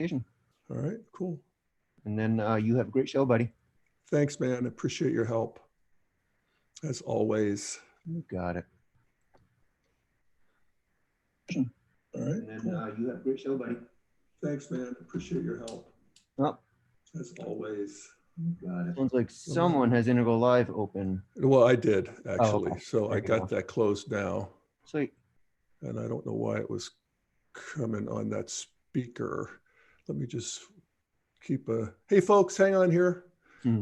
All right, cool. And then you have a great show, buddy. Thanks, man. Appreciate your help, as always. You got it. All right, And then cool. you have a great show, buddy. Thanks, man. Appreciate your help, Oh, as always. got it. Sounds like someone has Integral Live open. Well, I did, actually. okay. So There I you got go. that closed now. Sweet. And I don't know why it was coming on that speaker. Let me just keep a, hey folks, hang on here.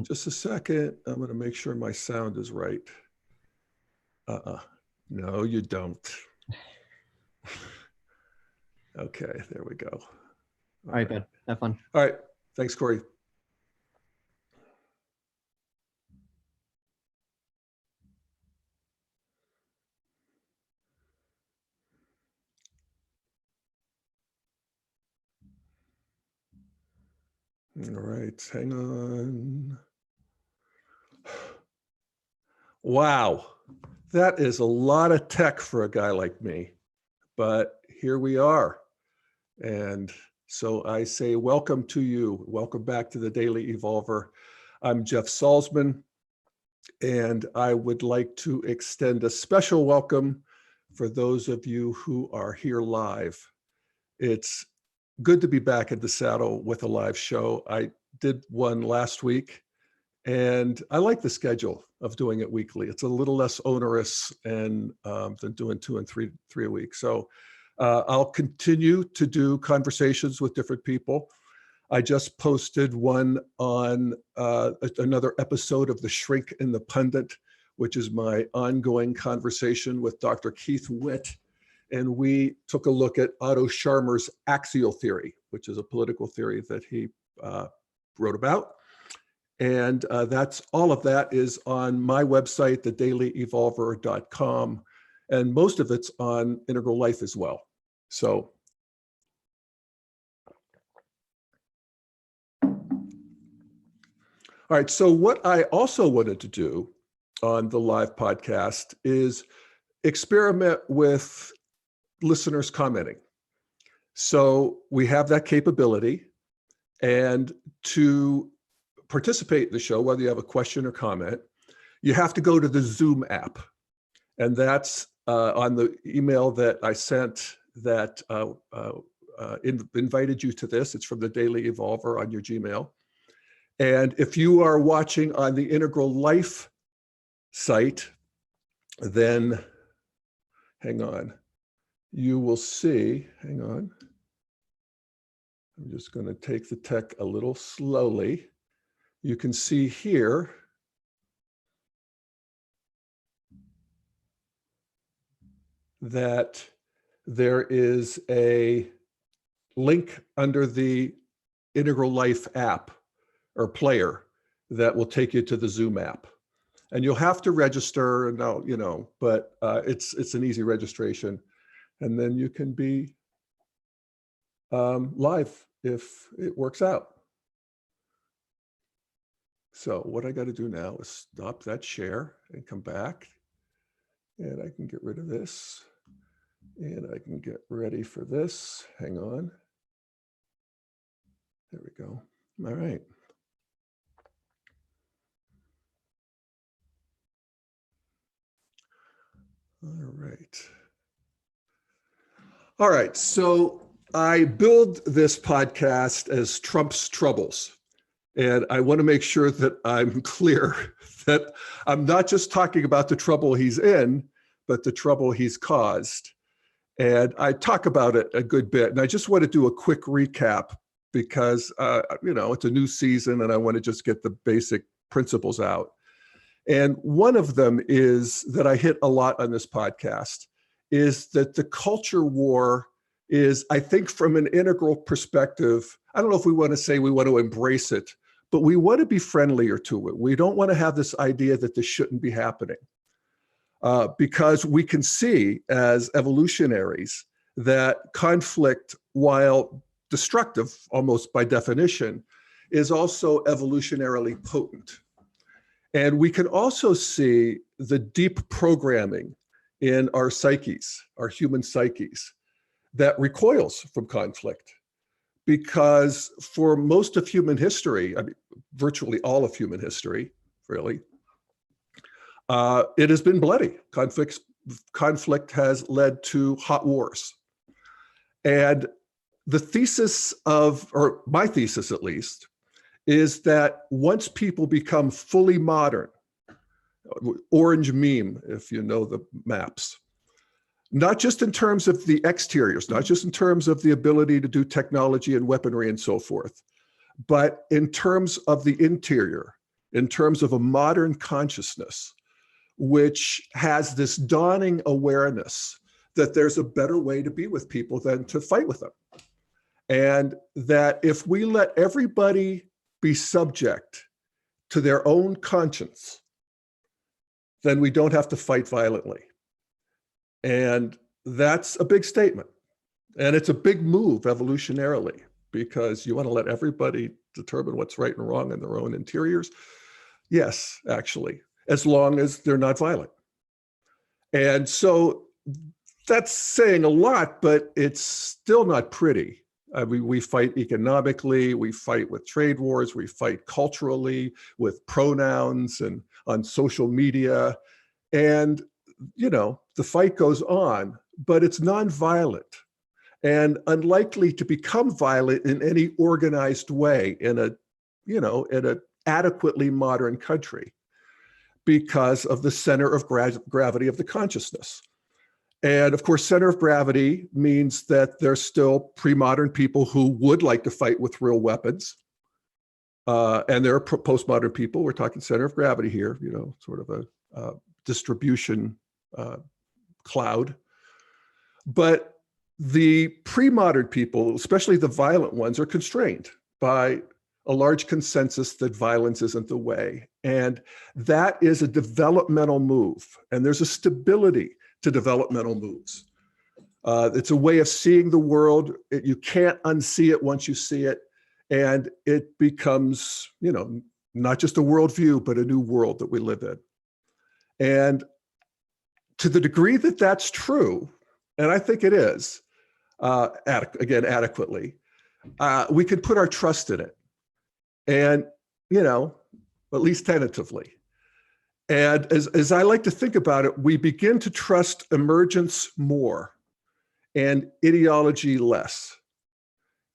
Just a second. I'm going to make sure my sound is right. No, you don't. Okay, there we go. All right, bud. Have fun. All right. Thanks, Corey. All right, hang on. Wow, that is a lot of tech for a guy like me, but here we are. And so I say welcome to you. Welcome back to the Daily Evolver. I'm Jeff Salzman, and I would like to extend a special welcome for those of you who are here live. It's good to be back in the saddle with a live show. I did one last week, and I like the schedule of doing it weekly. It's a little less onerous and than doing two and three a week. So I'll continue to do conversations with different people. I just posted one on another episode of The Shrink and the Pundit, which is my ongoing conversation with Dr. Keith Witt. And we took a look at Otto Scharmer's axial theory, which is a political theory that he wrote about. And that's all of that is on my website, thedailyevolver.com. And most of it's on Integral Life as well. So all right, so what I also wanted to do on the live podcast is experiment with listeners commenting. So we have that capability, and to participate in the show, whether you have a question or comment, you have to go to the Zoom app. And that's on the email that I sent that invited you to this. It's from the Daily Evolver on your Gmail. And if you are watching on the Integral Life site, then hang on, you will see, hang on. I'm just going to take the tech a little slowly. You can see here that there is a link under the Integral Life app or player that will take you to the Zoom app. And you'll have to register, and now, you know, but it's an easy registration. And then you can be live if it works out. So what I got to do now is stop that share and come back. And I can get rid of this. And I can get ready for this. Hang on. There we go. All right. All right. All right. So I build this podcast as Trump's troubles. And I want to make sure that I'm clear that I'm not just talking about the trouble he's in, but the trouble he's caused. And I talk about it a good bit. And I just want to do a quick recap because, you know, it's a new season and I want to just get the basic principles out. And one of them is that I hit a lot on this podcast is that the culture war is, I think from an integral perspective, I don't know if we want to say we want to embrace it, but we want to be friendlier to it. We don't want to have this idea that this shouldn't be happening. Because we can see as evolutionaries that conflict, while destructive almost by definition, is also evolutionarily potent. And we can also see the deep programming in our psyches, our human psyches, that recoils from conflict. because for most of human history, I mean, virtually all of human history, really, it has been bloody. Conflict has led to hot wars. And the thesis of, or my thesis at least, is that once people become fully modern, orange meme, if you know the maps, not just in terms of the exteriors, not just in terms of the ability to do technology and weaponry and so forth, but in terms of the interior, in terms of a modern consciousness, which has this dawning awareness that there's a better way to be with people than to fight with them. And that if we let everybody be subject to their own conscience, then we don't have to fight violently. And that's a big statement. And it's a big move evolutionarily, because you want to let everybody determine what's right and wrong in their own interiors. Yes, actually, as long as they're not violent. And so that's saying a lot, but it's still not pretty. We fight economically, we fight with trade wars, we fight culturally with pronouns and on social media. And, you know, the fight goes on, but it's nonviolent and unlikely to become violent in any organized way in a, you know, in an adequately modern country because of the center of gravity of the consciousness. And of course, center of gravity means that there's still pre-modern people who would like to fight with real weapons. And there are postmodern people, we're talking center of gravity here, you know, sort of a distribution cloud. But the pre-modern people, especially the violent ones, are constrained by a large consensus that violence isn't the way. And that is a developmental move. And there's a stability to developmental moves. It's a way of seeing the world. You can't unsee it once you see it. And it becomes, you know, not just a worldview, but a new world that we live in. And to the degree that that's true, and I think it is, again, adequately, we could put our trust in it. And, you know, at least tentatively. And as I like to think about it, we begin to trust emergence more and ideology less.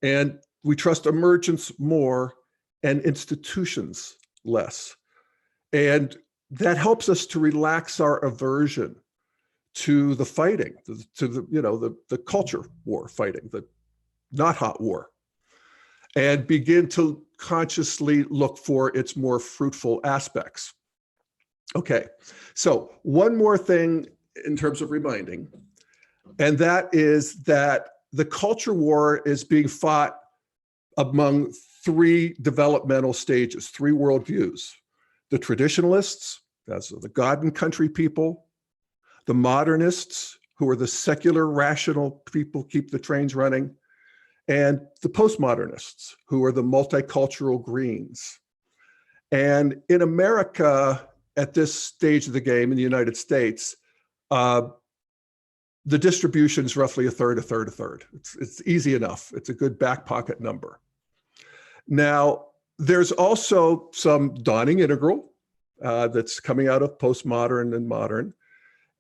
And we trust emergence more and institutions less. And that helps us to relax our aversion to the fighting, to the, you know, the culture war fighting, the not hot war, and begin to consciously look for its more fruitful aspects. Okay, so one more thing in terms of reminding, and that is that the culture war is being fought among three developmental stages, three worldviews: the traditionalists, that's the God and country people; the modernists, who are the secular, rational people, keep the trains running; and the postmodernists, who are the multicultural greens. And in America, at this stage of the game in the United States, the distribution is roughly a third, a third, a third. It's easy enough. It's a good back pocket number. Now, there's also some dawning integral that's coming out of postmodern and modern.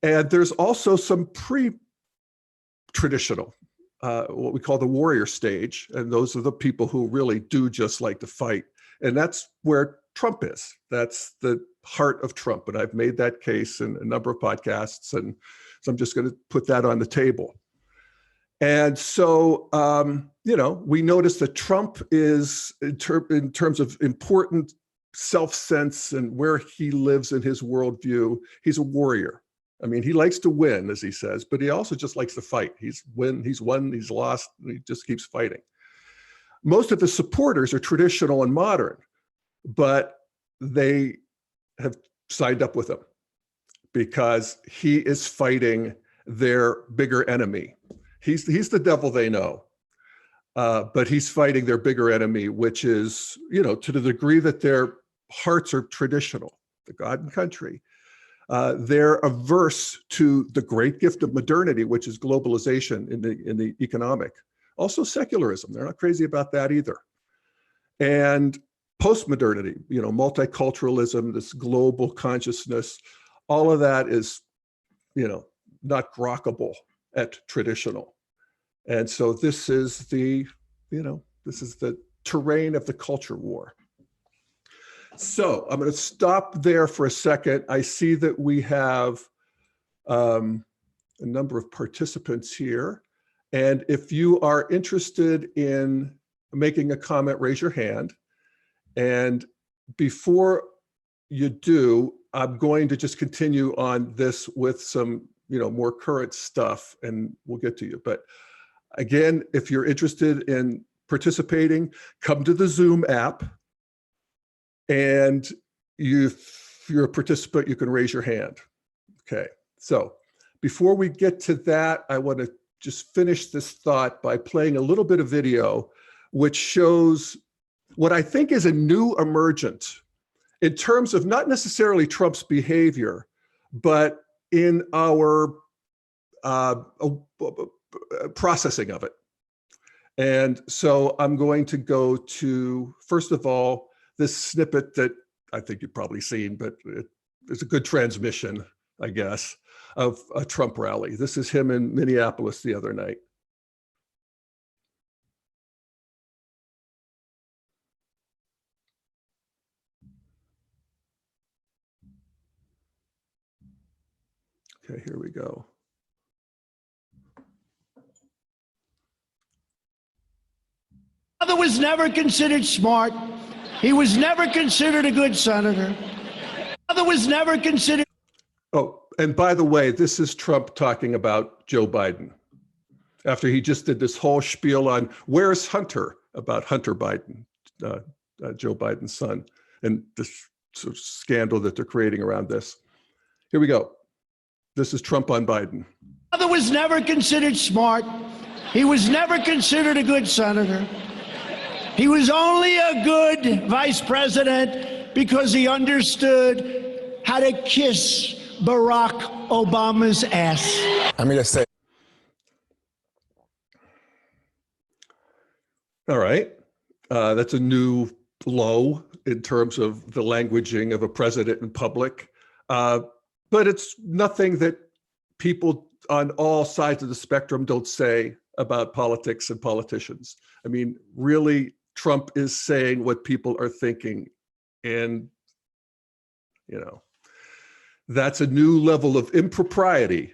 And there's also some pre-traditional, what we call the warrior stage. And those are the people who really do just like to fight. And that's where Trump is. That's the heart of Trump. And I've made that case in a number of podcasts. And so I'm just going to put that on the table. And so, you know, we notice that Trump is, in terms of important self-sense and where he lives in his worldview, he's a warrior. I mean, he likes to win, as he says, but he also just likes to fight. He's won, he's lost, and he just keeps fighting. Most of his supporters are traditional and modern, but they have signed up with him because he is fighting their bigger enemy. He's the devil they know, but he's fighting their bigger enemy, which is, you know, to the degree that their hearts are traditional, the God and country, they're averse to the great gift of modernity, which is globalization in the economic Also secularism, they're not crazy about that either. And postmodernity, multiculturalism, this global consciousness, all of that is, not grokkable at traditional. And so this is the terrain of the culture war. So I'm going to stop there for a second. I see that we have a number of participants here. And if you are interested in making a comment, raise your hand. And before you do, I'm going to just continue on this with some, more current stuff, and we'll get to you. But again, if you're interested in participating, come to the Zoom app. And if you're a participant, you can raise your hand. Okay, so before we get to that, I want to just finish this thought by playing a little bit of video, which shows what I think is a new emergent in terms of not necessarily Trump's behavior, but in our processing of it. And so I'm going to go to, first of all, this snippet that I think you've probably seen, but it's a good transmission, I guess, of a Trump rally. This is him in Minneapolis the other night. Okay, here we go. Father was never considered smart. He was never considered a good senator. Father was never considered. Oh, and by the way, this is Trump talking about Joe Biden after he just did this whole spiel on where's Hunter, about Hunter Biden, Joe Biden's son, and this sort of scandal that they're creating around this. Here we go. This is Trump on Biden. Father was never considered smart. He was never considered a good senator. He was only a good vice president because he understood how to kiss Barack Obama's ass. I'm going to say. All right. That's a new low in terms of the languaging of a president in public. But it's nothing that people on all sides of the spectrum don't say about politics and politicians. I mean, really, Trump is saying what people are thinking. And, that's a new level of impropriety.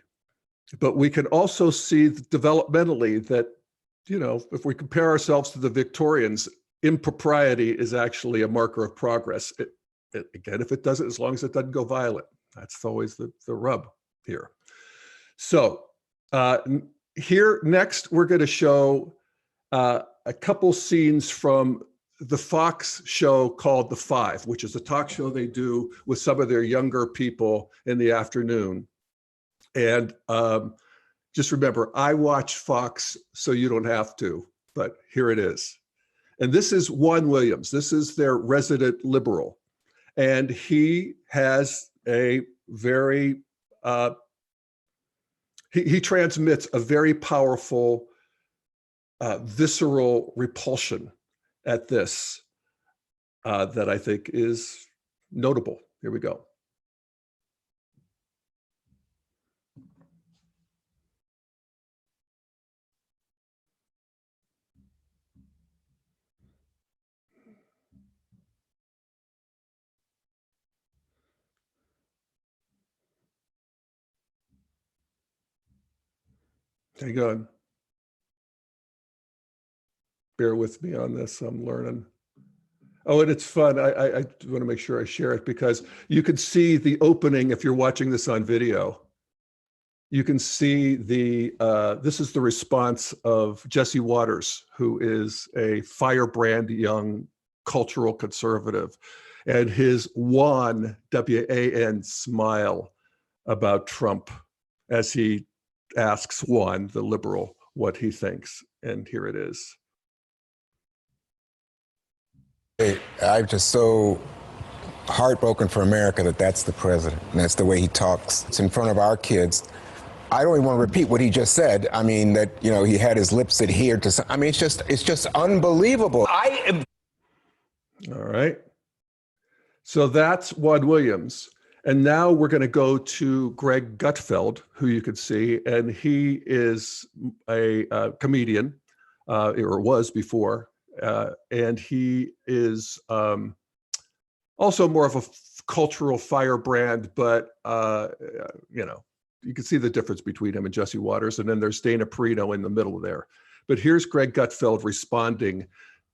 But we can also see developmentally that, if we compare ourselves to the Victorians, impropriety is actually a marker of progress. Again, if it doesn't, as long as it doesn't go violent, that's always the rub here. So here next, we're going to show a couple scenes from the Fox show called The Five, which is a talk show they do with some of their younger people in the afternoon. And just remember, I watch Fox, so you don't have to, but here it is. And this is Juan Williams. This is their resident liberal. And he has a very, he transmits a very powerful, visceral repulsion at this that I think is notable. Here we go. Hang on. Bear with me on this, I'm learning. Oh, and it's fun. I want to make sure I share it because you can see the opening if you're watching this on video. You can see this is the response of Jesse Waters, who is a firebrand young cultural conservative, and his wan, W-A-N, smile about Trump as he asks Juan, the liberal, what he thinks. And here it is. I'm just so heartbroken for America that that's the president and that's the way he talks. It's in front of our kids I don't even want to repeat what he just said. I mean, that, you know, he had his lips adhered to some, I mean, it's just unbelievable. All right. So that's Juan Williams. And now we're going to go to Greg Gutfeld, who you could see, and he is a comedian, or was before, and he is also more of a cultural firebrand, but you know, you can see the difference between him and Jesse Waters, and then there's Dana Perino in the middle there. But here's Greg Gutfeld responding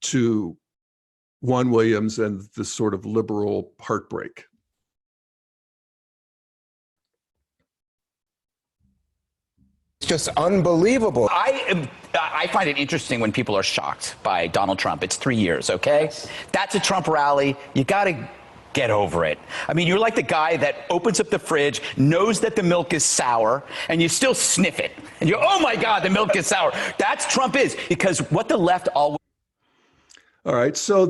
to Juan Williams and this sort of liberal heartbreak. It's just unbelievable. I find it interesting when people are shocked by Donald Trump. It's 3 years, okay? That's a Trump rally. You got to get over it. I mean, you're like the guy that opens up the fridge, knows that the milk is sour, and you still sniff it. And you're, oh my God, the milk is sour. That's Trump is, because what the left always. All right, so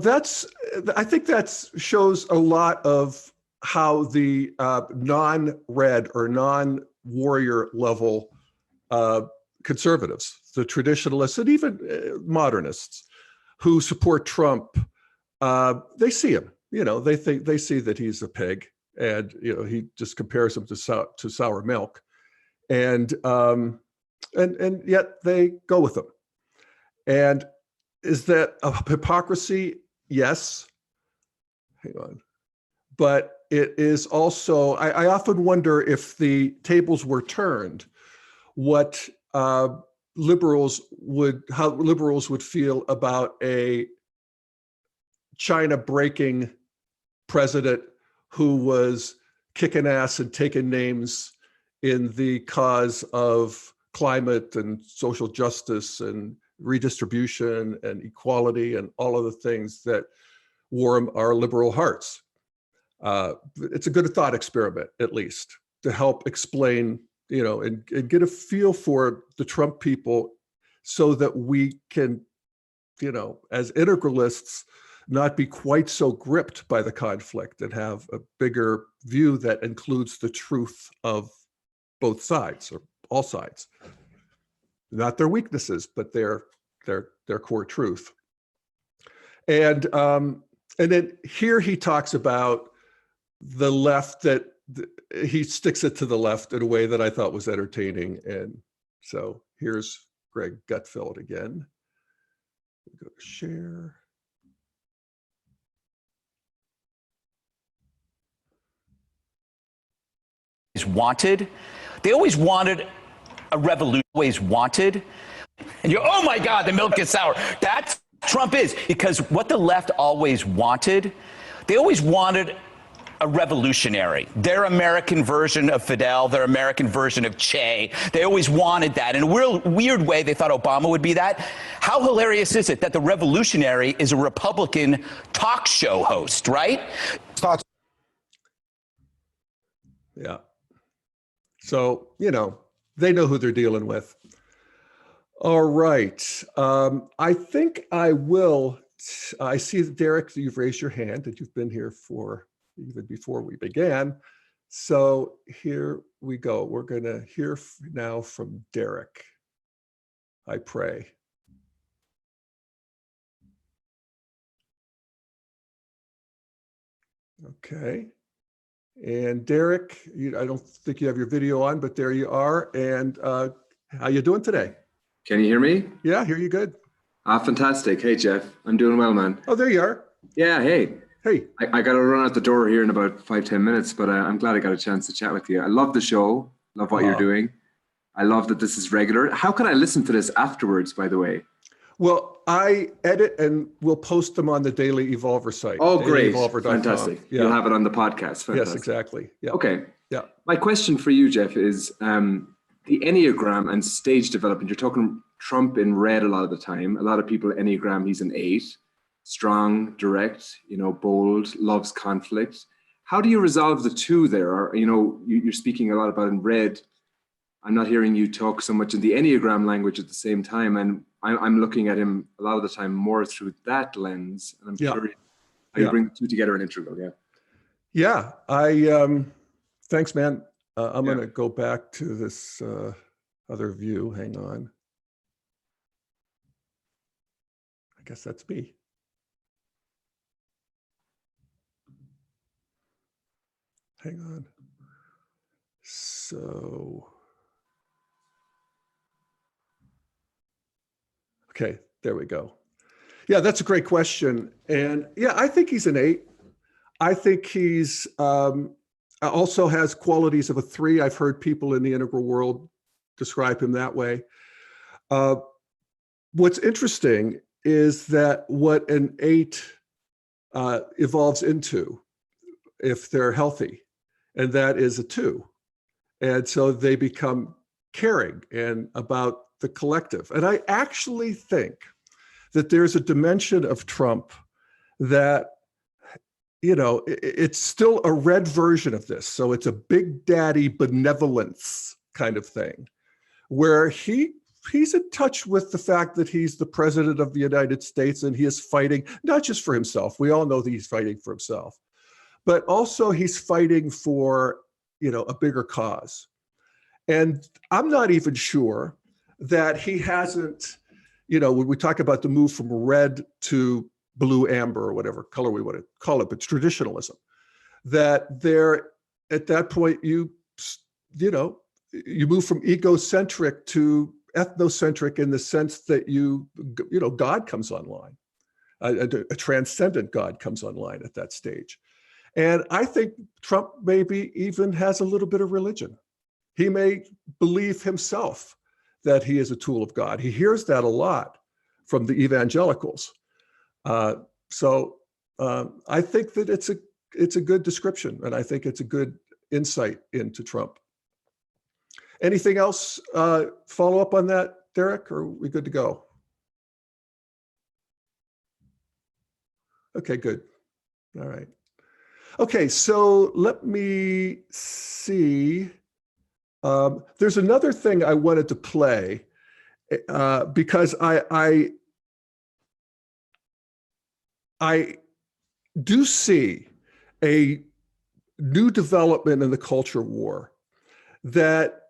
I think that shows a lot of how the non-red or non-warrior level conservatives, the traditionalists, and even modernists who support Trump, they see him. You know, they see that he's a pig, and you know, he just compares him to sour milk, and yet they go with him. And is that a hypocrisy? Yes. Hang on. But it is also, I often wonder if the tables were turned, how liberals would feel about a China breaking president who was kicking ass and taking names in the cause of climate and social justice and redistribution and equality and all of the things that warm our liberal hearts. It's a good thought experiment, at least, to help explain, you know, and get a feel for the Trump people so that we can, you know, as integralists, not be quite so gripped by the conflict and have a bigger view that includes the truth of both sides or all sides. Not their weaknesses, but their core truth. And then here he talks about the left, that he sticks it to the left in a way that I thought was entertaining. And so here's Greg Gutfeld again. We go to share. Wanted. They always wanted a revolution. Always wanted. And you're, oh my God, the milk is sour. That's Trump is, because what the left always wanted, they always wanted a revolutionary, their American version of Fidel, their American version of Che. They always wanted that. In a weird way, they thought Obama would be that. How hilarious is it that the revolutionary is a Republican talk show host, right? Yeah. So, you know, they know who they're dealing with. All right. I think I see that, Derek, you've raised your hand, that you've been here for even before we began. So here we go. We're going to hear now from Derek, I pray. Okay. And Derek, I don't think you have your video on, but there you are. And how you doing today? Can you hear me? Yeah, hear you good. Fantastic. Hey, Jeff. I'm doing well, man. Oh, there you are. Yeah, hey. Hey. I got to run out the door here in about 5-10 minutes, but I'm glad I got a chance to chat with you. I love the show. Love what you're doing. I love that this is regular. How can I listen to this afterwards, by the way? Well, I edit and we'll post them on the Daily Evolver site. Oh, great. DailyEvolver.com. Fantastic. Yeah. You'll have it on the podcast. Fantastic. Yes, exactly. Yeah. Okay. Yeah. My question for you, Jeff, is the Enneagram and stage development. You're talking Trump in red a lot of the time. A lot of people, Enneagram, he's an 8. Strong, direct, bold, loves conflict. How do you resolve the two there? Or, you're speaking a lot about in red. I'm not hearing you talk so much in the Enneagram language at the same time. And I'm looking at him a lot of the time more through that lens. And I'm curious how you bring the two together in Integral. Yeah. Yeah. Thanks, man. I'm Yeah. going to go back to this other view. Hang on. I guess that's me. Hang on. So, okay, there we go. Yeah, that's a great question. And yeah, I think he's an 8. I think he's also has qualities of a 3. I've heard people in the integral world describe him that way. What's interesting is that what an 8 evolves into, if they're healthy, and that is a 2. And so they become caring and about the collective. And I actually think that there's a dimension of Trump that, it's still a red version of this. So it's a big daddy benevolence kind of thing, where he's in touch with the fact that he's the president of the United States and he is fighting not just for himself. We all know that he's fighting for himself, but also he's fighting for, a bigger cause. And I'm not even sure that he hasn't, when we talk about the move from red to blue, amber, or whatever color we want to call it, but traditionalism, that there, at that point, you move from egocentric to ethnocentric in the sense that God comes online, a transcendent God comes online at that stage. And I think Trump maybe even has a little bit of religion. He may believe himself that he is a tool of God. He hears that a lot from the evangelicals. So I think that it's a good description, and I think it's a good insight into Trump. Anything else follow up on that, Derek, or are we good to go? Okay, good. All right. Okay, so let me see. There's another thing I wanted to play because I do see a new development in the culture war that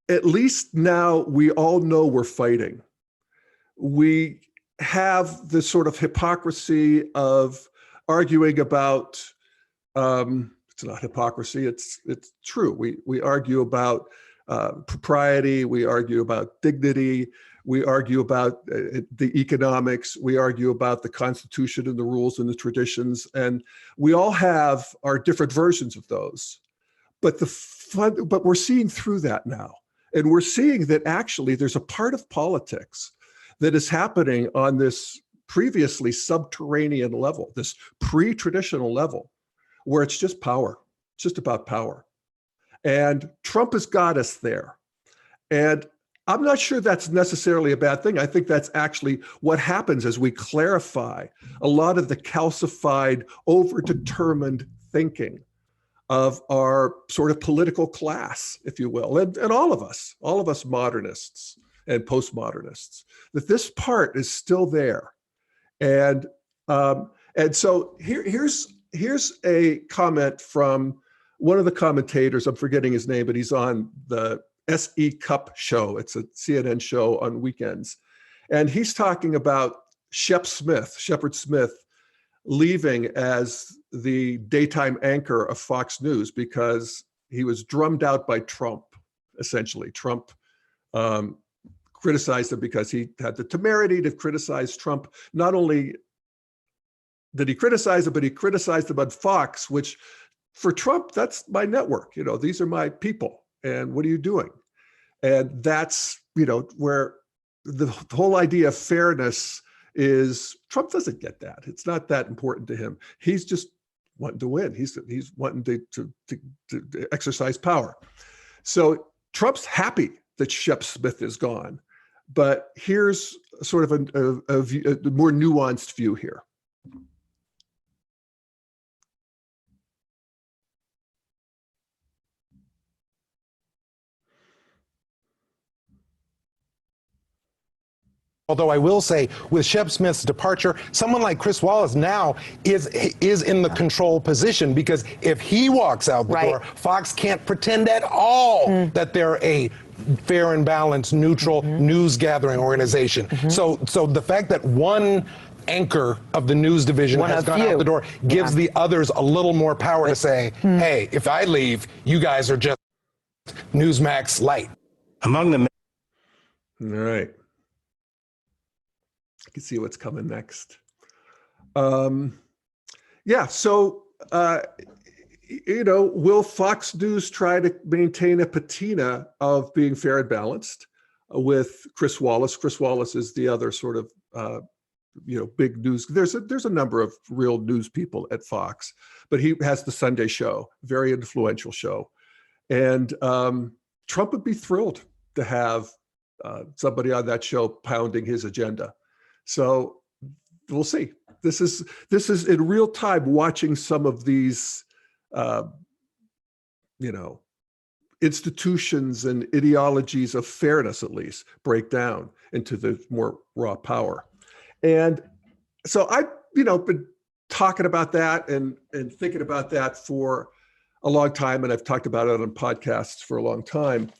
at least now we all know we're fighting. We have this sort of hypocrisy of arguing about, it's not hypocrisy, it's true. We argue about propriety, we argue about dignity, we argue about the economics, we argue about the Constitution and the rules and the traditions, and we all have our different versions of those. But but we're seeing through that now. And we're seeing that actually there's a part of politics that is happening on this previously subterranean level, this pre-traditional level, where it's just power. It's just about power. And Trump has got us there. And I'm not sure that's necessarily a bad thing. I think that's actually what happens as we clarify a lot of the calcified, overdetermined thinking of our sort of political class, if you will, and all of us modernists and postmodernists, that this part is still there. And so here's a comment from one of the commentators. I'm forgetting his name, but he's on the SE Cup show. It's a CNN show on weekends. And he's talking about Shepard Smith, leaving as the daytime anchor of Fox News because he was drummed out by Trump, essentially. Trump criticized him because he had the temerity to criticize Trump. Not only did he criticize him, but he criticized him on Fox, which for Trump, that's my network. These are my people. And what are you doing? And that's, where the whole idea of fairness is, Trump doesn't get that. It's not that important to him. He's just wanting to win. He's wanting to exercise power. So Trump's happy that Shep Smith is gone, but here's sort of a more nuanced view here. Although I will say, with Shep Smith's departure, someone like Chris Wallace now is in the control position, because if he walks out the door, Fox can't pretend at all that they're a fair and balanced, neutral news gathering organization. So the fact that one anchor of the news division has gone out the door gives the others a little more power to say, hey, if I leave, you guys are just Newsmax light. Among the All right. I can see what's coming next. Yeah, so, will Fox News try to maintain a patina of being fair and balanced with Chris Wallace? Chris Wallace is the other sort of, big news. There's a number of real news people at Fox, but he has the Sunday show, very influential show. And Trump would be thrilled to have somebody on that show pounding his agenda. So we'll see. This is in real time watching some of these, institutions and ideologies of fairness, at least, break down into the more raw power. And so I've, been talking about that and thinking about that for a long time, and I've talked about it on podcasts for a long time.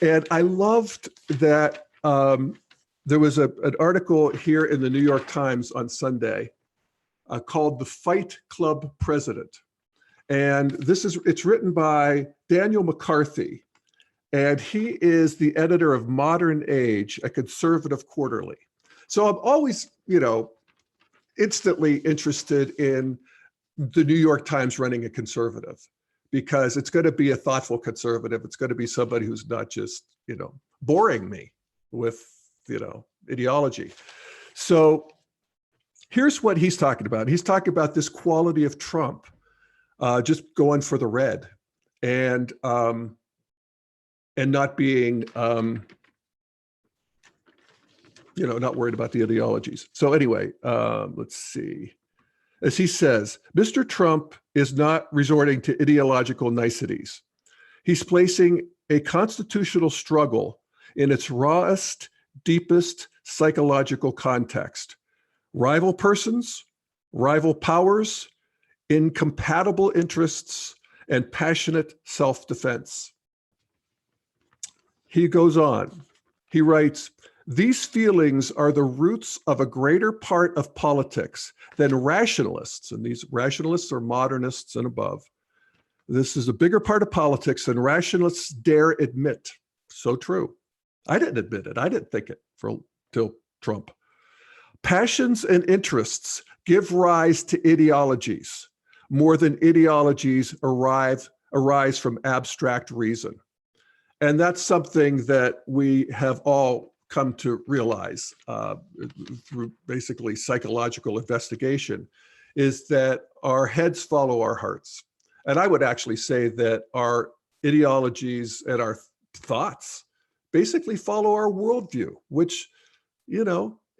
And I loved that there was an article here in the New York Times on Sunday called "The Fight Club President," and it's written by Daniel McCarthy, and he is the editor of Modern Age, a conservative quarterly. So I'm always, instantly interested in the New York Times running a conservative, because it's going to be a thoughtful conservative. It's going to be somebody who's not just, boring me with, ideology. So here's what he's talking about. He's talking about this quality of Trump, just going for the red and not being, not worried about the ideologies. So anyway, let's see. As he says, Mr. Trump is not resorting to ideological niceties. He's placing a constitutional struggle in its rawest, deepest psychological context. Rival persons, rival powers, incompatible interests, and passionate self-defense. He goes on. He writes, these feelings are the roots of a greater part of politics than rationalists, and these rationalists are modernists and above. This is a bigger part of politics than rationalists dare admit. So true. I didn't admit it. I didn't think it till Trump. Passions and interests give rise to ideologies more than ideologies arise from abstract reason. And that's something that we have all come to realize through basically psychological investigation, is that our heads follow our hearts. And I would actually say that our ideologies and our thoughts basically follow our worldview, which,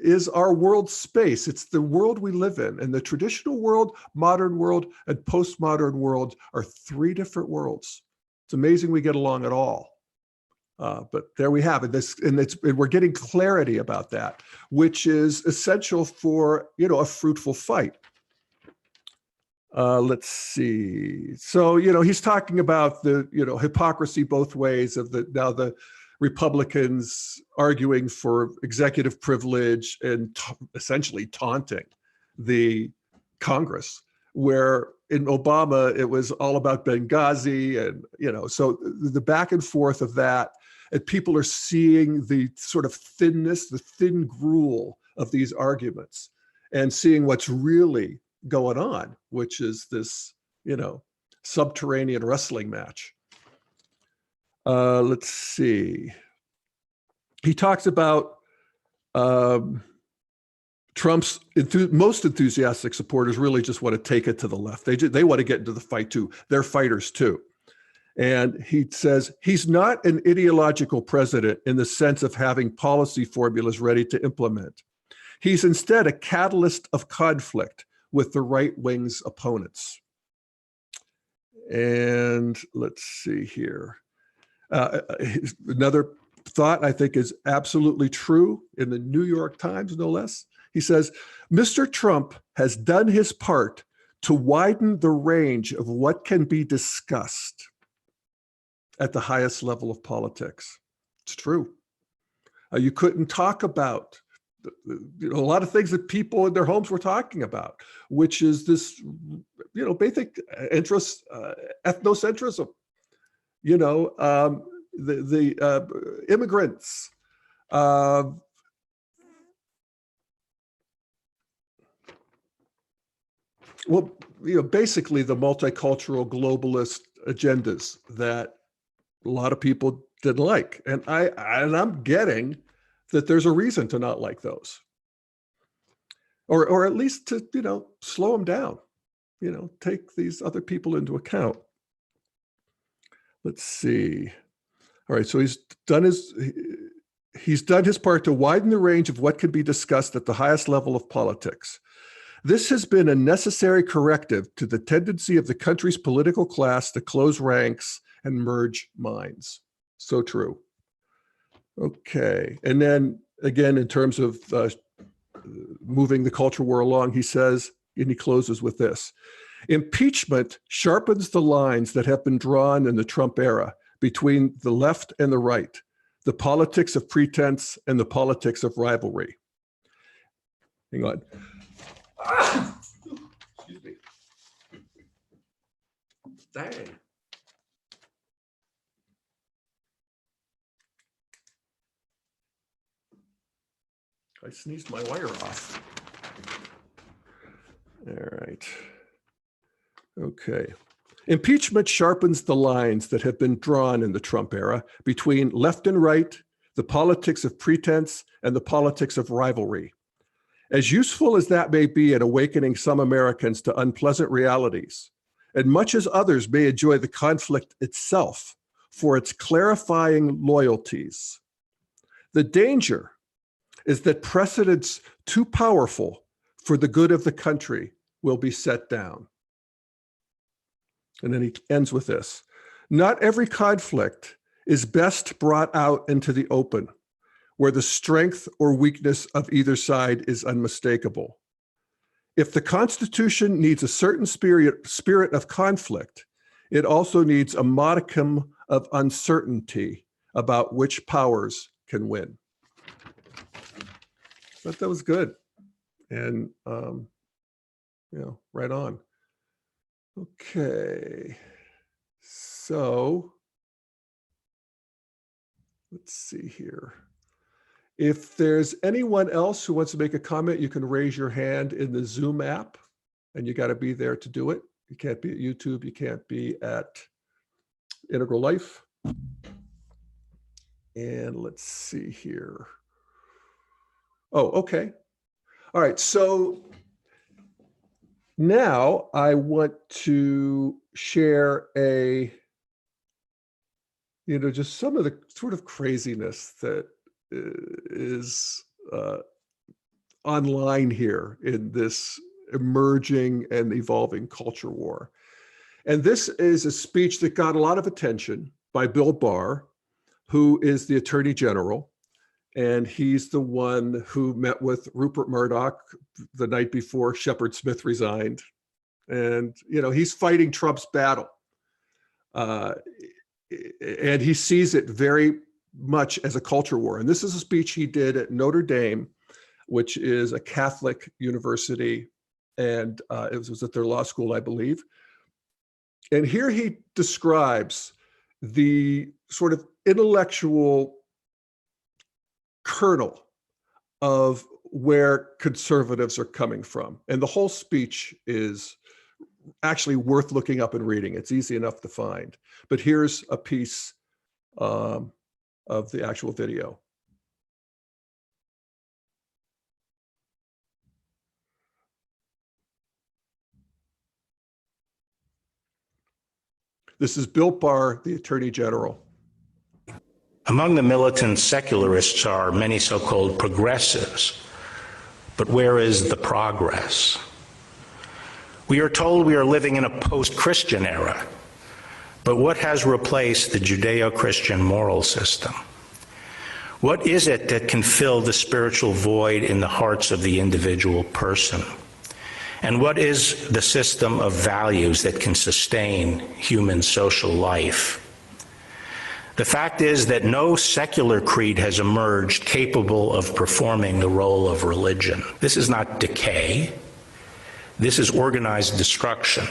is our world space. It's the world we live in. And the traditional world, modern world, and postmodern world are three different worlds. It's amazing we get along at all. But there we have it. And we're getting clarity about that, which is essential for, a fruitful fight. Let's see. So, he's talking about the, hypocrisy both ways of the Republicans arguing for executive privilege and essentially taunting the Congress, where in Obama, it was all about Benghazi and, so the back and forth of that. And people are seeing the sort of thinness, the thin gruel of these arguments and seeing what's really going on, which is this, subterranean wrestling match. Let's see. He talks about Trump's most enthusiastic supporters really just want to take it to the left. They want to get into the fight too. They're fighters too. And he says he's not an ideological president in the sense of having policy formulas ready to implement. He's instead a catalyst of conflict with the right wing's opponents. And let's see here. Another thought I think is absolutely true in the New York Times, no less. He says, Mr. Trump has done his part to widen the range of what can be discussed at the highest level of politics. It's true. You couldn't talk about a lot of things that people in their homes were talking about, which is this, basic interest, ethnocentrism, the immigrants, basically the multicultural globalist agendas that a lot of people didn't like. And I'm getting that there's a reason to not like those. Or at least to, slow them down, take these other people into account. Let's see. All right, so he's done his part to widen the range of what can be discussed at the highest level of politics. This has been a necessary corrective to the tendency of the country's political class to close ranks and merge minds. So true. Okay, and then again, in terms of moving the culture war along, he says, and he closes with this: impeachment sharpens the lines that have been drawn in the Trump era between the left and the right, the politics of pretense and the politics of rivalry. Hang on. Excuse me. Dang. I sneezed my wire off. All right. Okay. Impeachment sharpens the lines that have been drawn in the Trump era between left and right, the politics of pretense, and the politics of rivalry. As useful as that may be at awakening some Americans to unpleasant realities, and much as others may enjoy the conflict itself for its clarifying loyalties, the danger is that precedents too powerful for the good of the country will be set down. And then he ends with this: not every conflict is best brought out into the open, where the strength or weakness of either side is unmistakable. If the Constitution needs a certain spirit of conflict, it also needs a modicum of uncertainty about which powers can win. But that was good. And, right on. Okay. So let's see here. If there's anyone else who wants to make a comment, you can raise your hand in the Zoom app, and you got to be there to do it. You can't be at YouTube. You can't be at Integral Life. And let's see here. Oh, okay. All right. So now I want to share just some of the sort of craziness that is online here in this emerging and evolving culture war. And this is a speech that got a lot of attention by Bill Barr, who is the Attorney General. And he's the one who met with Rupert Murdoch the night before Shepard Smith resigned. And, he's fighting Trump's battle. And he sees it very much as a culture war. And this is a speech he did at Notre Dame, which is a Catholic university. And it was at their law school, I believe. And here he describes the sort of intellectual kernel of where conservatives are coming from. And the whole speech is actually worth looking up and reading. It's easy enough to find. But here's a piece of the actual video. This is Bill Barr, the Attorney General. Among the militant secularists are many so-called progressives. But where is the progress? We are told we are living in a post-Christian era. But what has replaced the Judeo-Christian moral system? What is it that can fill the spiritual void in the hearts of the individual person? And what is the system of values that can sustain human social life? The fact is that no secular creed has emerged capable of performing the role of religion. This is not decay. This is organized destruction.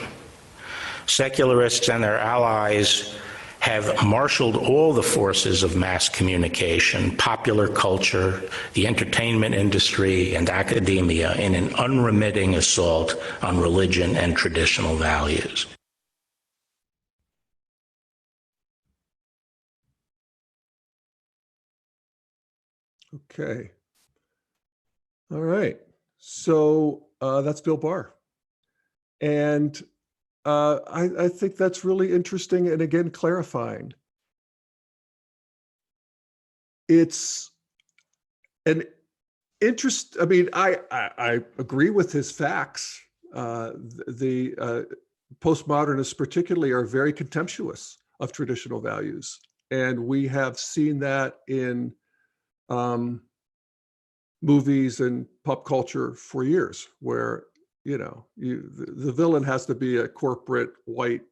Secularists and their allies have marshaled all the forces of mass communication, popular culture, the entertainment industry, and academia in an unremitting assault on religion and traditional values. Okay. All right. So that's Bill Barr. And I think that's really interesting and again, clarifying. It's an interest. I mean, I agree with his facts. The postmodernists particularly are very contemptuous of traditional values. And we have seen that in movies and pop culture for years, where the villain has to be a corporate white,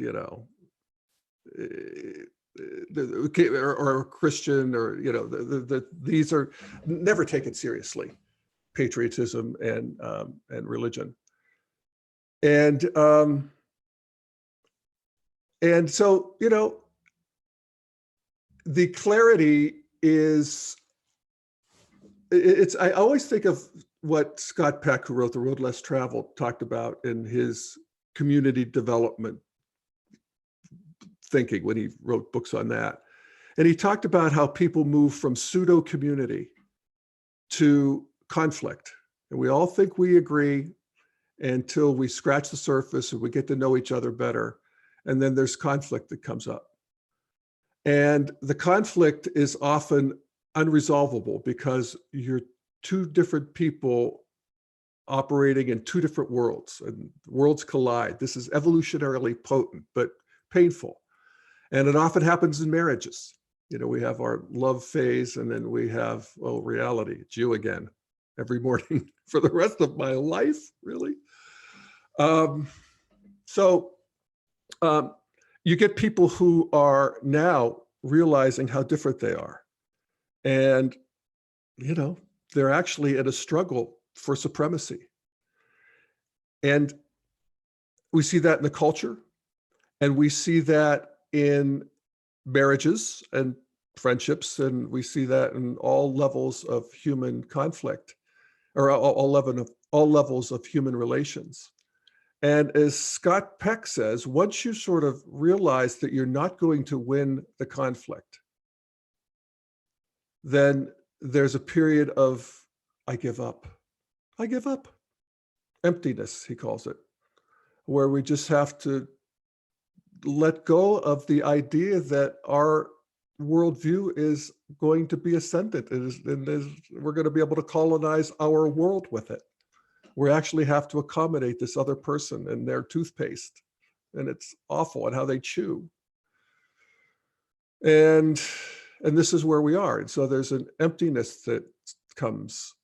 or a Christian, or these are never taken seriously, patriotism and religion, and so the clarity is. I always think of what Scott Peck, who wrote The Road Less Traveled, talked about in his community development thinking when he wrote books on that. And he talked about how people move from pseudo community to conflict. And we all think we agree until we scratch the surface and we get to know each other better. And then there's conflict that comes up. And the conflict is often unresolvable because you're two different people operating in two different worlds, and worlds collide. This is evolutionarily potent, but painful. And it often happens in marriages. We have our love phase, and then we have, reality. It's you again every morning for the rest of my life, really. So you get people who are now realizing how different they are. And, they're actually in a struggle for supremacy. And we see that in the culture, and we see that in marriages and friendships, and we see that in all levels of human conflict, or all levels of human relations. And as Scott Peck says, once you sort of realize that you're not going to win the conflict, then there's a period of, I give up. Emptiness, he calls it, where we just have to let go of the idea that our worldview is going to be ascendant, and we're going to be able to colonize our world with it. We actually have to accommodate this other person and their toothpaste, and it's awful, and how they chew. And this is where we are. And so there's an emptiness that comes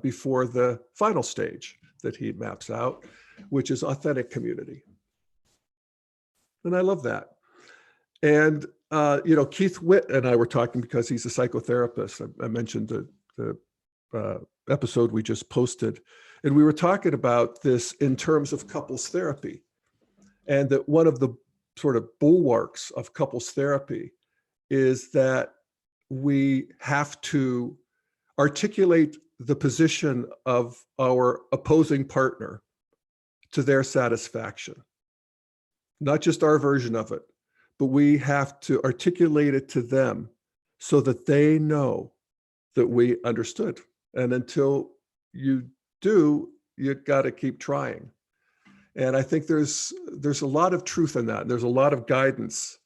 before the final stage that he maps out, which is authentic community. And I love that. And, Keith Witt and I were talking because he's a psychotherapist. I mentioned the episode we just posted. And we were talking about this in terms of couples therapy. And that one of the sort of bulwarks of couples therapy is that we have to articulate the position of our opposing partner to their satisfaction. Not just our version of it, but we have to articulate it to them so that they know that we understood. And until you do, you've got to keep trying. And I think there's a lot of truth in that. And there's a lot of guidance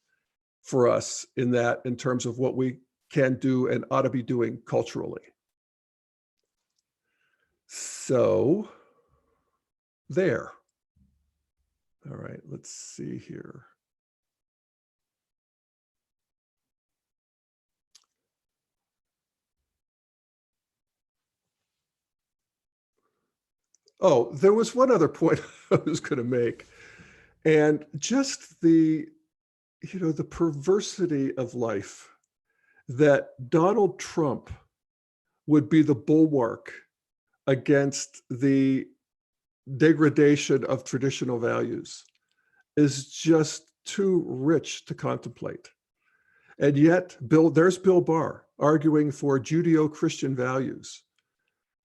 for us in that, in terms of what we can do and ought to be doing culturally. So there. All right, let's see here. Oh, there was one other point I was going to make, and just the, the perversity of life, that Donald Trump would be the bulwark against the degradation of traditional values is just too rich to contemplate. And yet, there's Bill Barr arguing for Judeo-Christian values,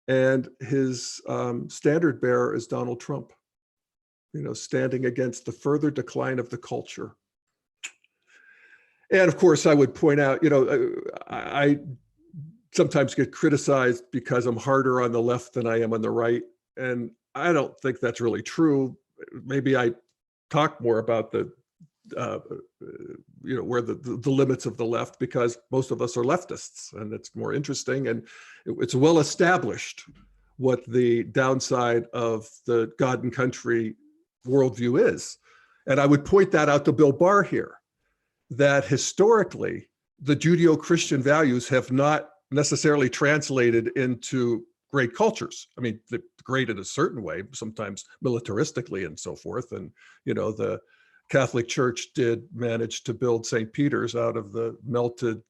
and his standard bearer is Donald Trump, standing against the further decline of the culture. And of course, I would point out, I sometimes get criticized because I'm harder on the left than I am on the right. And I don't think that's really true. Maybe I talk more about the, where the limits of the left, because most of us are leftists, and it's more interesting. And it's well established what the downside of the God and country worldview is. And I would point that out to Bill Barr here, that historically, the Judeo-Christian values have not necessarily translated into great cultures. I mean, they're great in a certain way, sometimes militaristically and so forth. And, the Catholic Church did manage to build St. Peter's out of the melted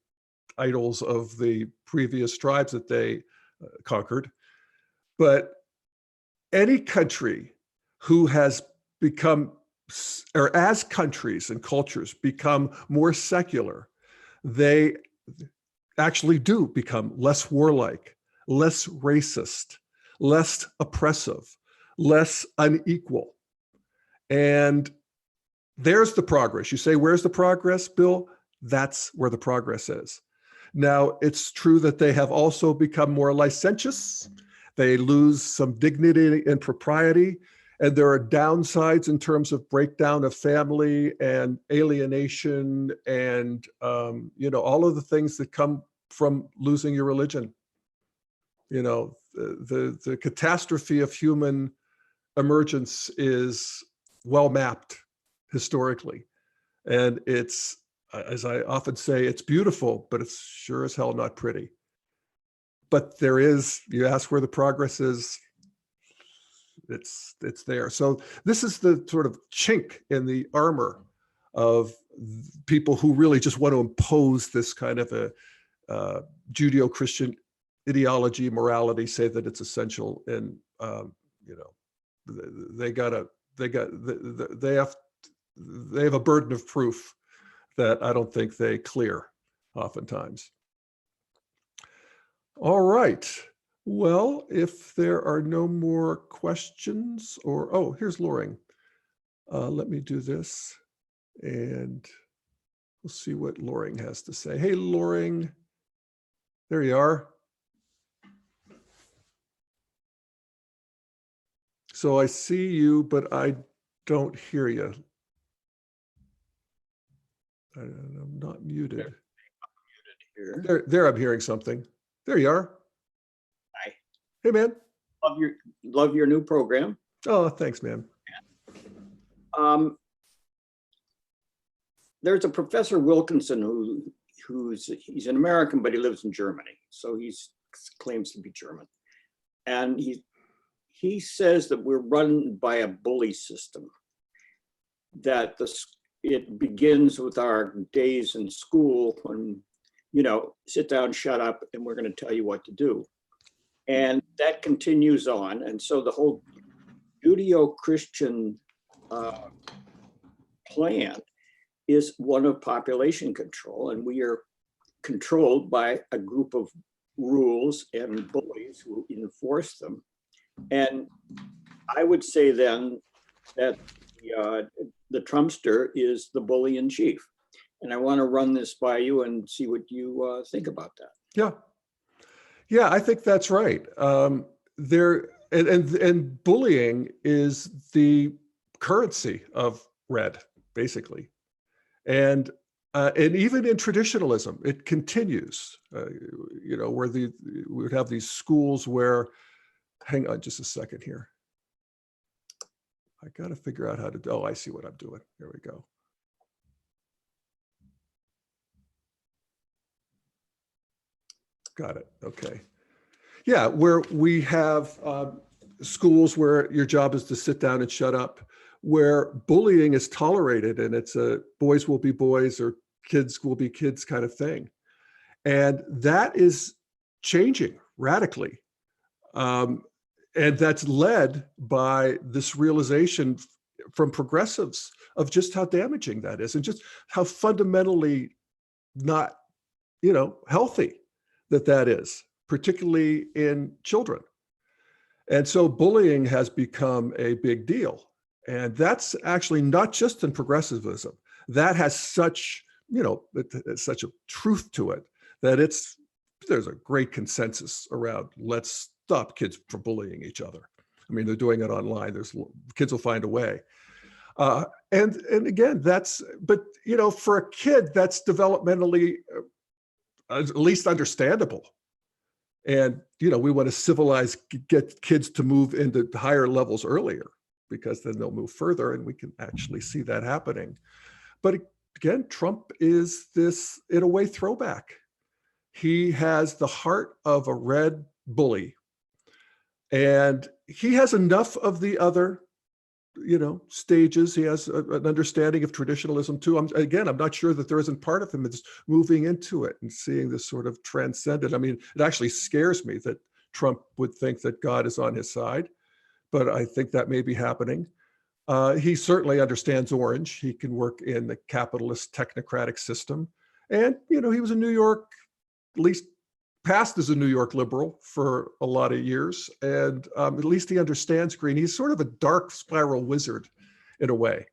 idols of the previous tribes that they conquered. But any country who has become, or as countries and cultures become more secular, they actually do become less warlike, less racist, less oppressive, less unequal. And there's the progress. You say, where's the progress, Bill? That's where the progress is. Now, it's true that they have also become more licentious. They lose some dignity and propriety. And there are downsides in terms of breakdown of family and alienation and, all of the things that come from losing your religion. The catastrophe of human emergence is well mapped historically. And it's, as I often say, it's beautiful, but it's sure as hell not pretty. But there is, you ask where the progress is, it's there. So this is the sort of chink in the armor of people who really just want to impose this kind of a Judeo-Christian ideology, morality, say that it's essential. And, they have a burden of proof that I don't think they clear oftentimes. All right. Well, if there are no more questions, oh, here's Loring. Let me do this and we'll see what Loring has to say. Hey, Loring, there you are. So I see you, but I don't hear you. I'm not muted. There, I'm hearing something. There you are. Hi. Hey, man. Love your new program. Oh, thanks, man. There's a Professor Wilkinson he's an American, but he lives in Germany. So he claims to be German. And he says that we're run by a bully system, that it begins with our days in school when, sit down, shut up, and we're going to tell you what to do. And that continues on. And so the whole Judeo-Christian plan is one of population control. And we are controlled by a group of rules and bullies who enforce them. And I would say then that the Trumpster is the bully in chief. And I want to run this by you and see what you think about that. Yeah, I think that's right. And bullying is the currency of red, basically. And even in traditionalism, it continues. Where we would have these schools where, hang on just a second here. I got to figure out how to, oh, I see what I'm doing. There we go. Got it. Okay. Yeah, where we have schools where your job is to sit down and shut up, where bullying is tolerated and it's a boys will be boys or kids will be kids kind of thing. And that is changing radically. And that's led by this realization from progressives of just how damaging that is and just how fundamentally not, healthy that is, particularly in children. And so bullying has become a big deal. And that's actually not just in progressivism. That has such, such a truth to it that there's a great consensus around let's stop kids from bullying each other. I mean, they're doing it online. Kids will find a way. And again, but for a kid, that's developmentally at least understandable. And, we want to get kids to move into higher levels earlier because then they'll move further and we can actually see that happening. But again, Trump is this, in a way, throwback. He has the heart of a red bully. And he has enough of the other, stages. He has an understanding of traditionalism too. I'm not sure that there isn't part of him that's moving into it and seeing this sort of transcendent. I mean, it actually scares me that Trump would think that God is on his side, but I think that may be happening. He certainly understands orange. He can work in the capitalist technocratic system. And, he was in New York, at least passed as a New York liberal for a lot of years. And at least he understands green. He's sort of a dark spiral wizard in a way,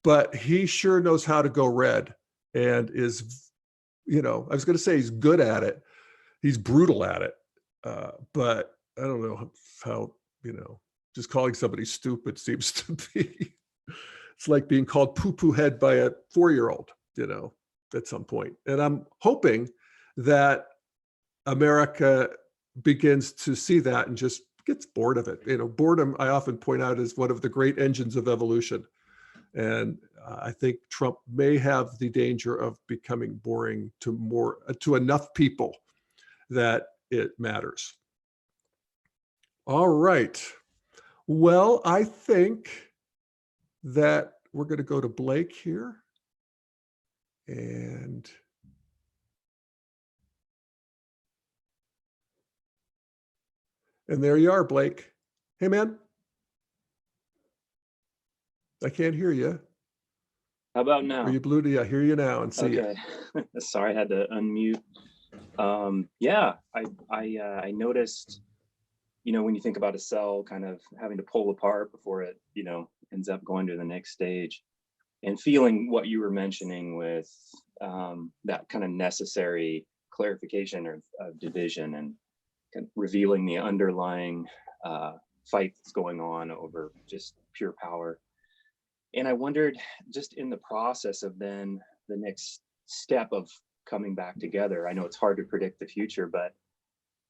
but he sure knows how to go red and is, I was going to say he's good at it. He's brutal at it. But I don't know how, just calling somebody stupid seems to be, it's like being called poo-poo head by a 4-year-old, at some point. And I'm hoping that America begins to see that and just gets bored of it. Boredom, I often point out, is one of the great engines of evolution. And I think Trump may have the danger of becoming boring to enough people that it matters. All right. Well, I think that we're going to go to Blake here. And there you are, Blake. Hey, man. I can't hear you. How about now? Are you blue? I hear you now and see you. Okay. Sorry, I had to unmute. I noticed, when you think about a cell kind of having to pull apart before it, ends up going to the next stage, and feeling what you were mentioning with that kind of necessary clarification of division and revealing the underlying fight that's going on over just pure power. And I wondered, just in the process of then the next step of coming back together, I know it's hard to predict the future, but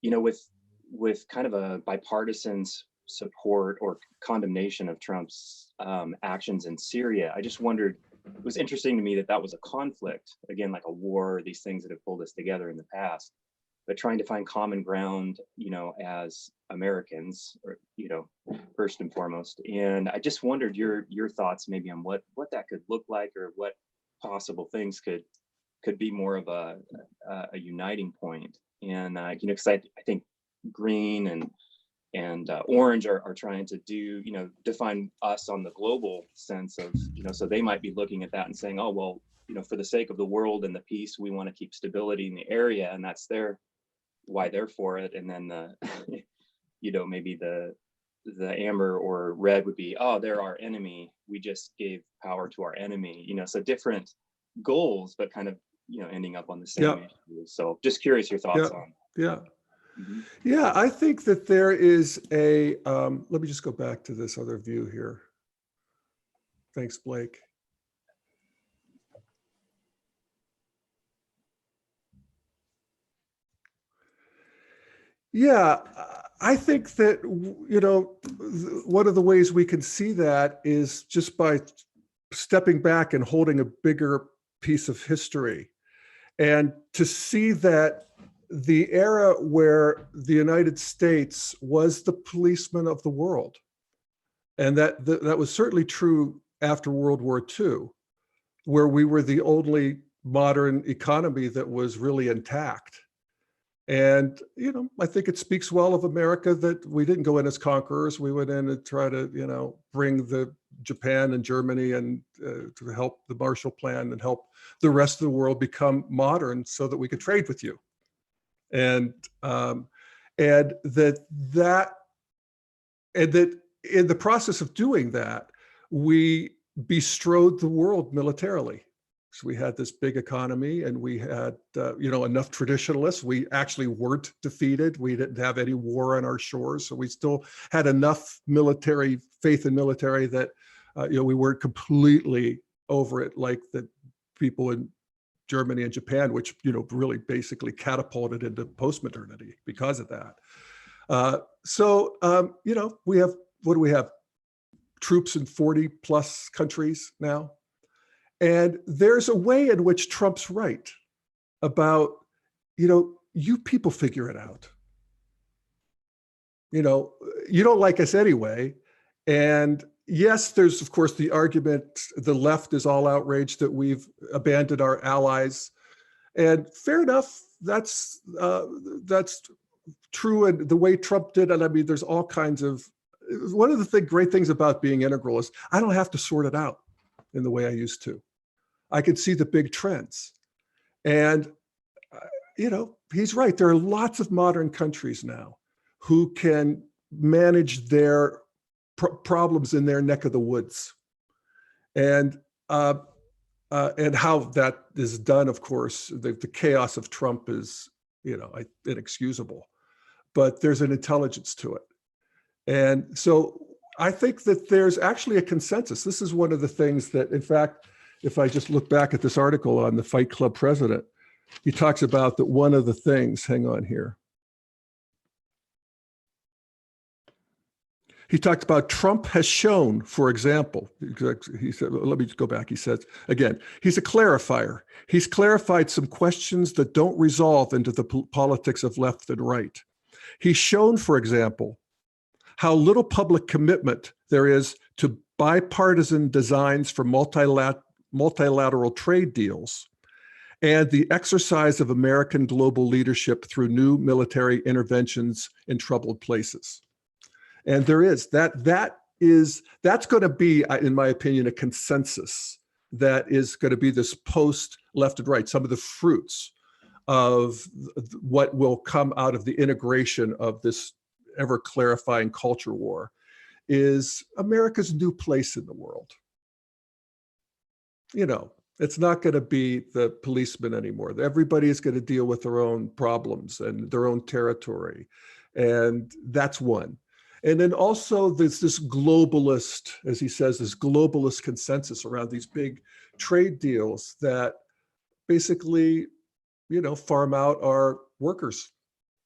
with kind of a bipartisan support or condemnation of Trump's actions in Syria, I just wondered, it was interesting to me that was a conflict, again, like a war, these things that have pulled us together in the past, but trying to find common ground, as Americans, or, first and foremost. And I just wondered your thoughts maybe on what that could look like, or what possible things could be more of a uniting point. And, because I think green and orange are trying to define us on the global sense of, so they might be looking at that and saying, oh, well, for the sake of the world and the peace, we want to keep stability in the area, and that's why they're for it. And then maybe the amber or red would be, oh, they're our enemy, we just gave power to our enemy, so different goals, but kind of ending up on the same issue. So just curious your thoughts on. Yeah, I think that there is let me just go back to this other view here. Thanks, Blake. Yeah, I think that, one of the ways we can see that is just by stepping back and holding a bigger piece of history, and to see that the era where the United States was the policeman of the world. And that was certainly true after World War II, where we were the only modern economy that was really intact. And, you know, I think it speaks well of America that we didn't go in as conquerors. We went in and try to, you know, bring the Japan and Germany and to help the Marshall Plan and help the rest of the world become modern so that we could trade with you. And that in the process of doing that, we bestrode the world militarily. So we had this big economy, and we had you know, enough traditionalists. We actually weren't defeated. We didn't have any war on our shores, so we still had enough military faith in military that you know, we weren't completely over it like the people in Germany and Japan, which, you know, really basically catapulted into post-modernity because of that. You know, we have, what do we have? Troops in 40 plus countries now. And there's a way in which Trump's right about, you know, you people figure it out. You know, you don't like us anyway. And yes, there's of course the argument, the left is all outraged that we've abandoned our allies. And fair enough, that's true. And the way Trump did it, I mean, there's all kinds of, one of the great things about being integral is I don't have to sort it out in the way I used to. I can see the big trends. And, you know, he's right. There are lots of modern countries now who can manage their problems in their neck of the woods. And how that is done, of course, the chaos of Trump is, you know, inexcusable, but there's an intelligence to it. And so I think that there's actually a consensus. This is one of the things that, in fact, if I just look back at this article on the Fight Club president, he talks about that one of the things, hang on here. He talked about Trump has shown, for example, he said, let me just go back. He says, again, he's a clarifier. He's clarified some questions that don't resolve into the politics of left and right. He's shown, for example, how little public commitment there is to bipartisan designs for multilateral trade deals and the exercise of American global leadership through new military interventions in troubled places. And there is that's going to be, in my opinion, a consensus that is going to be this post left and right, some of the fruits of what will come out of the integration of this ever clarifying culture war is America's new place in the world. You know, it's not going to be the policeman anymore. Everybody is going to deal with their own problems and their own territory. And that's one. And then also there's this globalist, as he says, this globalist consensus around these big trade deals that basically, you know, farm out our workers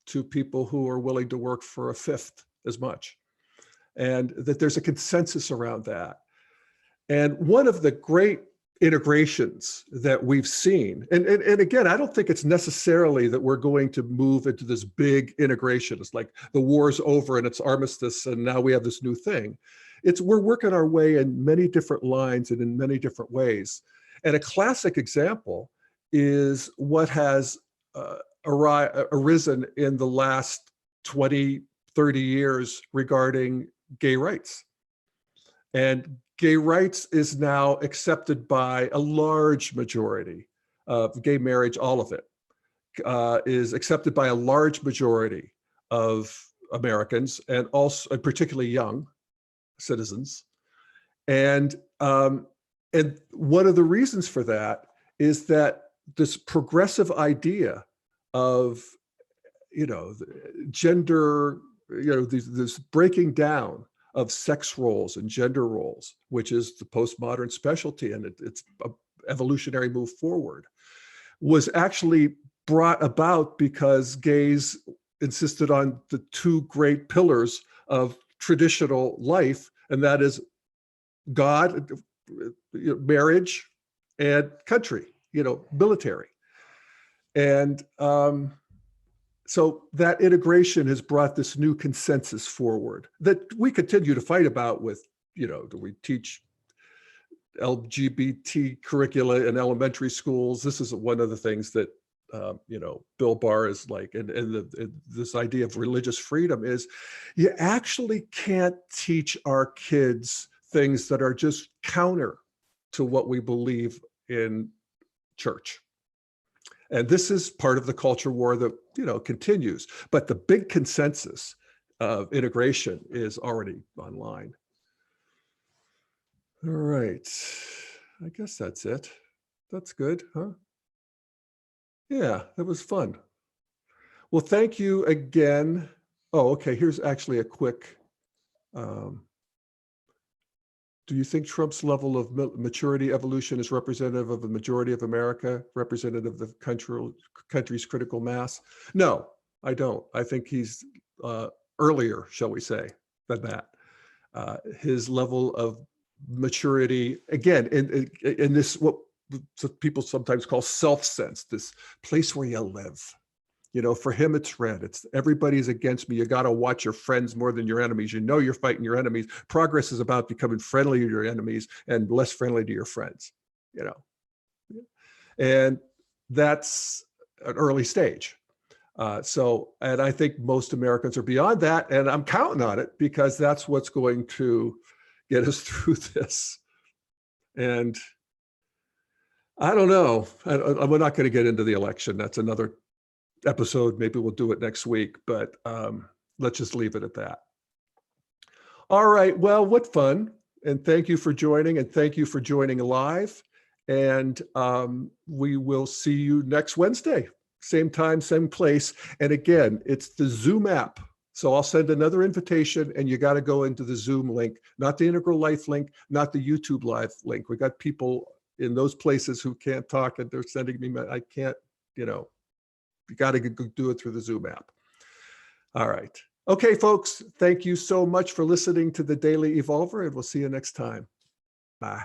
to people who are willing to work for a fifth as much. And that there's a consensus around that. And one of the great integrations that we've seen, and again, I don't think it's necessarily that we're going to move into this big integration. It's like the war's over and it's armistice and now we have this new thing. We're working our way in many different lines and in many different ways. And a classic example is what has arisen in the last 20, 30 years regarding gay rights. And gay rights is now accepted by a large majority of gay marriage, all of it is accepted by a large majority of Americans and also particularly young citizens. And one of the reasons for that is that this progressive idea of, you know, gender, you know, this breaking down of sex roles and gender roles, which is the postmodern specialty and it's an evolutionary move forward, was actually brought about because gays insisted on the two great pillars of traditional life, and that is God, marriage, and country, you know, military. And so that integration has brought this new consensus forward that we continue to fight about with, do we teach LGBT curricula in elementary schools? This is one of the things that, Bill Barr is like, and this idea of religious freedom is you actually can't teach our kids things that are just counter to what we believe in church. And this is part of the culture war that, continues. But the big consensus of integration is already online. All right. I guess that's it. That's good, huh? Yeah, that was fun. Well, thank you again. Oh, okay. Here's actually a quick. Do you think Trump's level of maturity evolution is representative of the majority of America, representative of the country's critical mass? No, I don't. I think he's earlier, shall we say, than that. His level of maturity, again, in this, what people sometimes call self-sense, this place where you live. For him, it's red. It's everybody's against me. You got to watch your friends more than your enemies. You're fighting your enemies. Progress is about becoming friendly to your enemies and less friendly to your friends, And that's an early stage. And I think most Americans are beyond that. And I'm counting on it because that's what's going to get us through this. And I don't know. We're not going to get into the election. That's another episode. Maybe we'll do it next week, but let's just leave it at that. All right. Well, what fun. And thank you for joining, and thank you for joining live. And we will see you next Wednesday, same time, same place. And again, it's the Zoom app. So I'll send another invitation, and you got to go into the Zoom link, not the Integral Life link, not the YouTube Live link. We got people in those places who can't talk, and they're sending me, I can't, you got to do it through the Zoom app. All right. Okay, folks, thank you so much for listening to the Daily Evolver, and we'll see you next time. Bye.